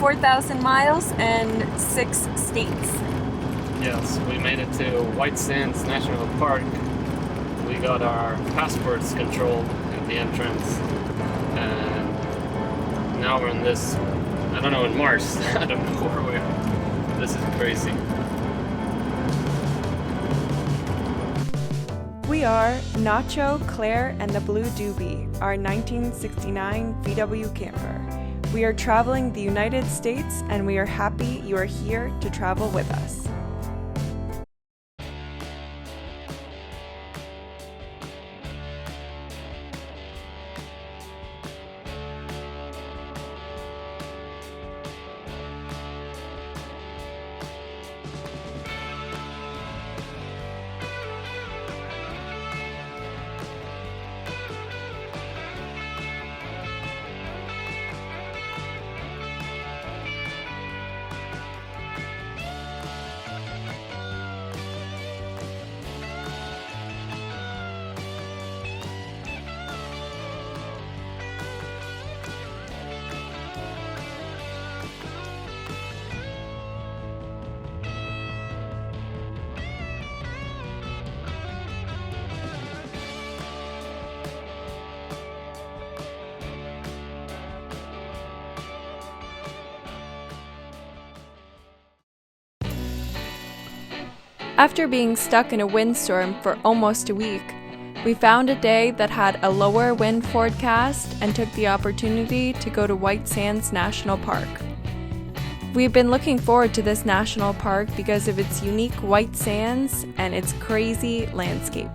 4,000 miles and 6 states. Yes, we made it to White Sands National Park. We got our passports controlled at the entrance, and now we're in this, I don't know, in Mars. I don't know where we are. This is crazy. We are Nacho, Claire, and the Blue Doobie, our 1969 VW camper. We are traveling the United States, and we are happy you are here to travel with us. After being stuck in a windstorm for almost a week, we found a day that had a lower wind forecast and took the opportunity to go to White Sands National Park. We've been looking forward to this national park because of its unique white sands and its crazy landscape.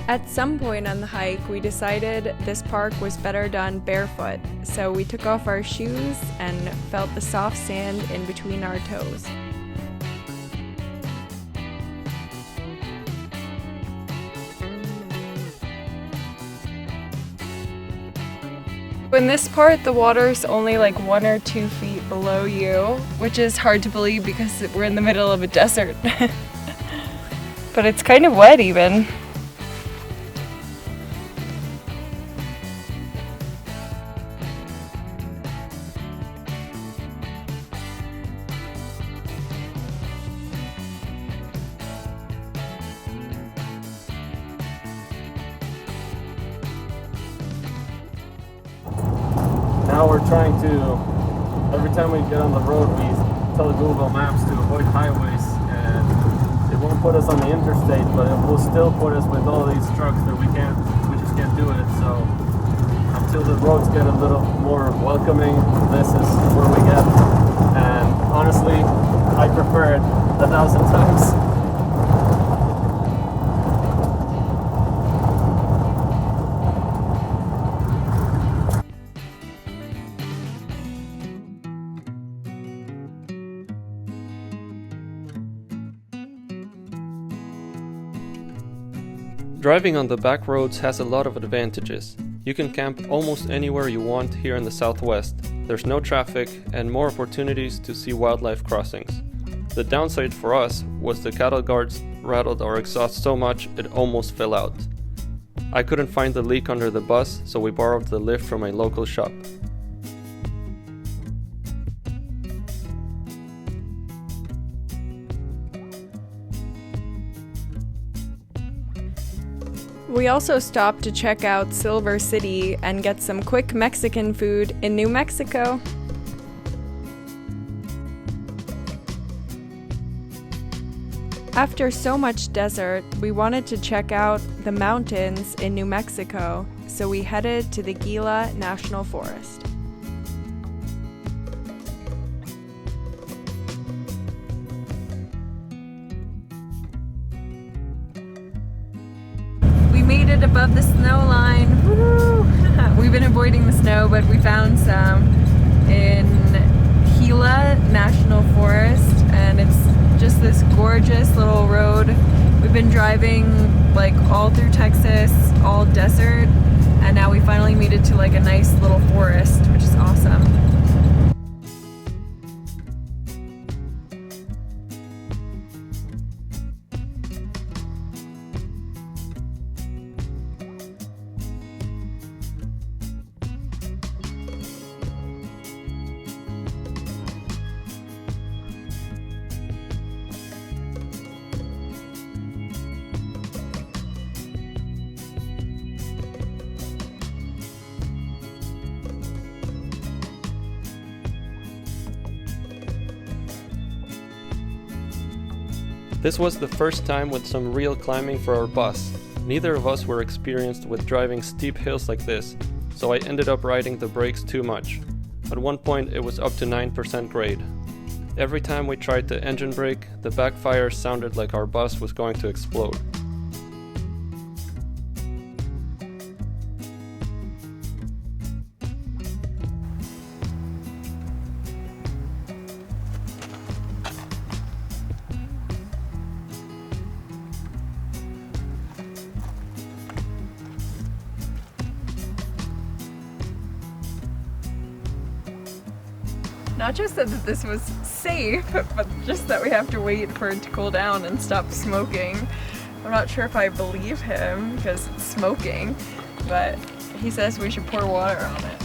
At some point on the hike, we decided this park was better done barefoot, so we took off our shoes and felt the soft sand in between our toes. In this part, the water's only like 1 or 2 feet below you, which is hard to believe because we're in the middle of a desert. But it's kind of wet even. Now we're trying to, every time we get on the road, we tell Google Maps to avoid highways, and it won't put us on the interstate, but it will still put us with all these trucks that we just can't do it. So until the roads get a little more welcoming, this is where we get. And honestly, I prefer it 1,000 times. Driving on the back roads has a lot of advantages. You can camp almost anywhere you want here in the Southwest. There's no traffic and more opportunities to see wildlife crossings. The downside for us was the cattle guards rattled our exhaust so much it almost fell out. I couldn't find the leak under the bus, so we borrowed the lift from a local shop. We also stopped to check out Silver City and get some quick Mexican food in New Mexico. After so much desert, we wanted to check out the mountains in New Mexico, so we headed to the Gila National Forest. We made it above the snow line. Woo! We've been avoiding the snow, but we found some in Gila National Forest, and it's just this gorgeous little road. We've been driving like all through Texas, all desert, and now we finally made it to like a nice little forest, which is awesome. This was the first time with some real climbing for our bus. Neither of us were experienced with driving steep hills like this, so I ended up riding the brakes too much. At one point it was up to 9% grade. Every time we tried to engine brake, the backfire sounded like our bus was going to explode. Not just that this was safe, but just that we have to wait for it to cool down and stop smoking. I'm not sure if I believe him because it's smoking, but he says we should pour water on it.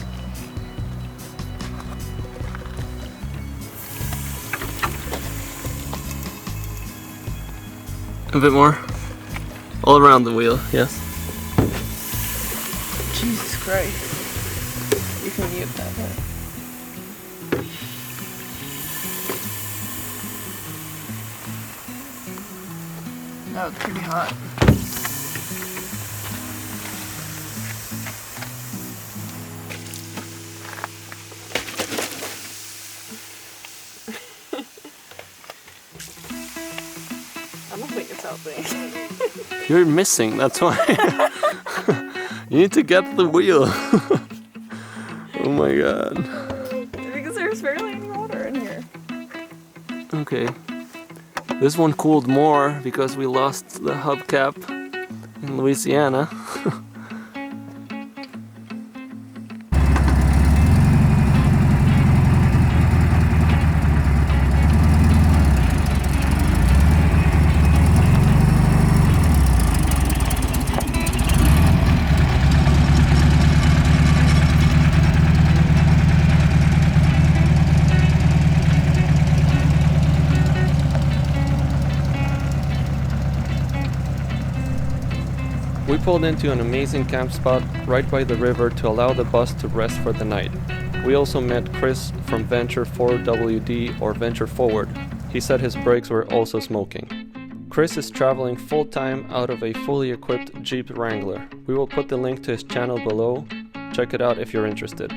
A bit more. All around the wheel, yes. Jesus Christ. You can mute that one. That was pretty hot. I don't think it's healthy. You're missing, that's why. You need to get the wheel. Oh my god. Because there's barely any water in here. Okay. This one cooled more because we lost the hubcap in Louisiana. We pulled into an amazing camp spot right by the river to allow the bus to rest for the night. We also met Chris from Venture 4WD or Venture Forward. He said his brakes were also smoking. Chris is traveling full-time out of a fully equipped Jeep Wrangler. We will put the link to his channel below. Check it out if you're interested.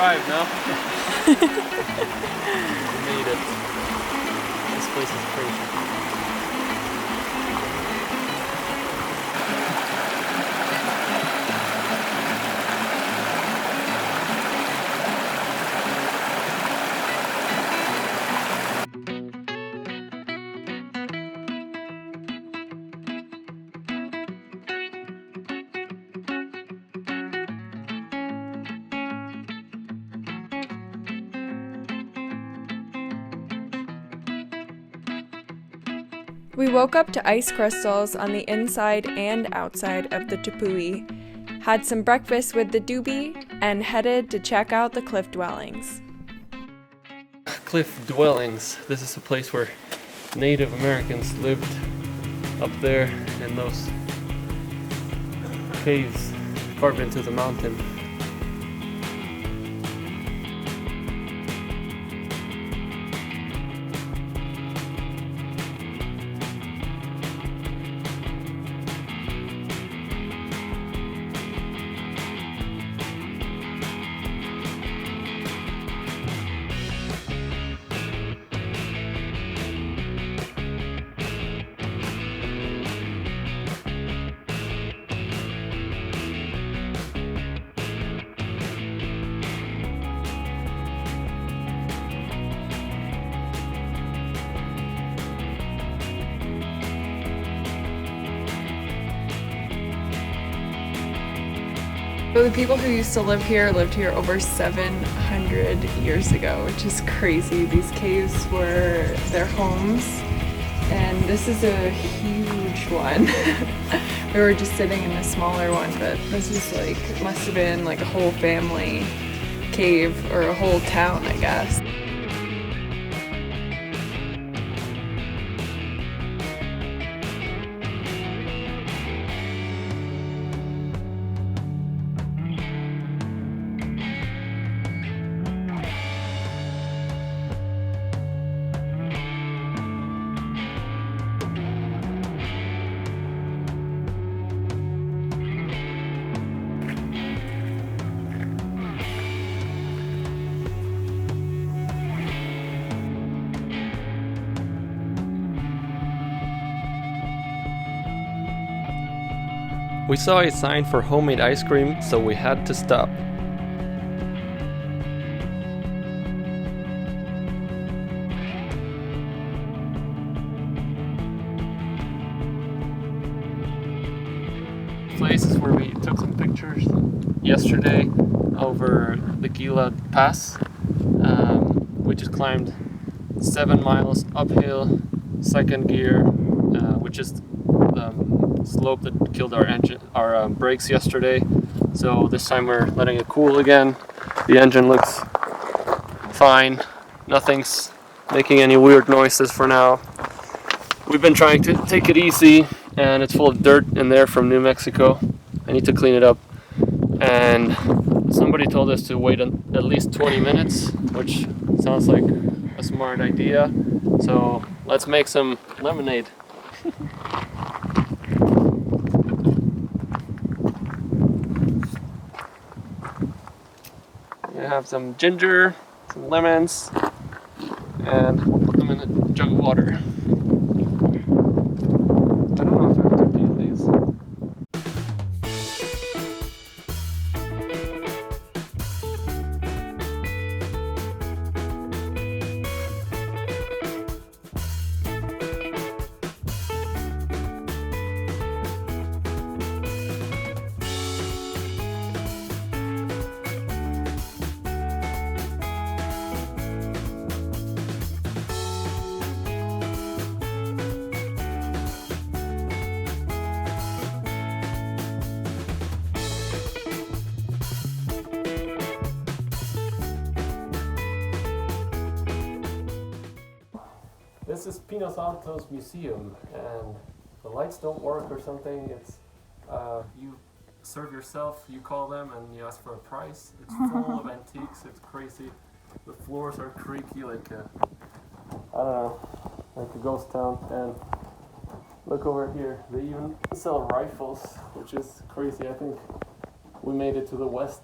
arrived now. We made it. This place is crazy. We woke up to ice crystals on the inside and outside of the tepui, had some breakfast with the doobie, and headed to check out the cliff dwellings. Cliff dwellings. This is a place where Native Americans lived up there in those caves carved into the mountain. So the people who used to live here lived here over 700 years ago, which is crazy. These caves were their homes, and this is a huge one. We were just sitting in a smaller one, but this is like, must have been like a whole family cave or a whole town, I guess. We saw a sign for homemade ice cream, so we had to stop. Place is where we took some pictures yesterday over the Gila Pass. We just climbed 7 miles uphill, second gear, which is the slope that killed our brakes yesterday. So this time we're letting it cool again. The engine looks fine. Nothing's making any weird noises for now. We've been trying to take it easy, and it's full of dirt in there from New Mexico. I need to clean it up. And somebody told us to wait at least 20 minutes, which sounds like a smart idea. So let's make some lemonade. We have some ginger, some lemons, and we'll put them in a jug of water. I don't know if I have to peel these. This is Pinos Altos Museum, and the lights don't work or something. It's you serve yourself, you call them, and you ask for a price. It's full of antiques. It's crazy. The floors are creaky, like I don't know, like a ghost town. And look over here, they even sell rifles, which is crazy. I think we made it to the west.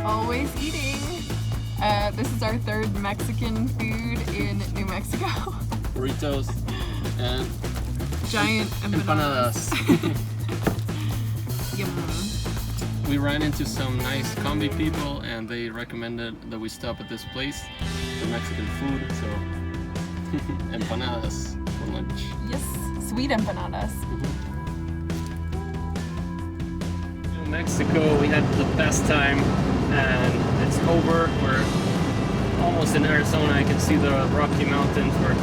Always eating. This is our third Mexican food in New Mexico. Burritos and Giant empanadas. Yum. We ran into some nice combi people and they recommended that we stop at this place for Mexican food, so empanadas for lunch. Yes, sweet empanadas. New Mexico, we had the best time and it's over. We're almost in Arizona. I can see the Rocky Mountains. We're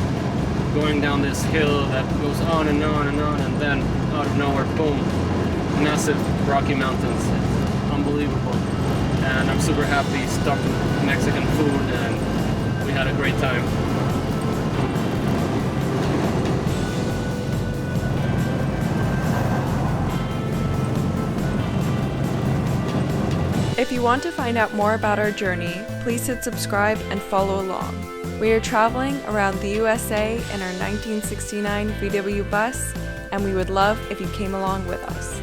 going down this hill that goes on and on and on, and then out of nowhere, boom, massive Rocky Mountains. It's unbelievable. And I'm super happy, stopped with Mexican food, and we had a great time. If you want to find out more about our journey, please hit subscribe and follow along. We are traveling around the USA in our 1969 VW bus, and we would love if you came along with us.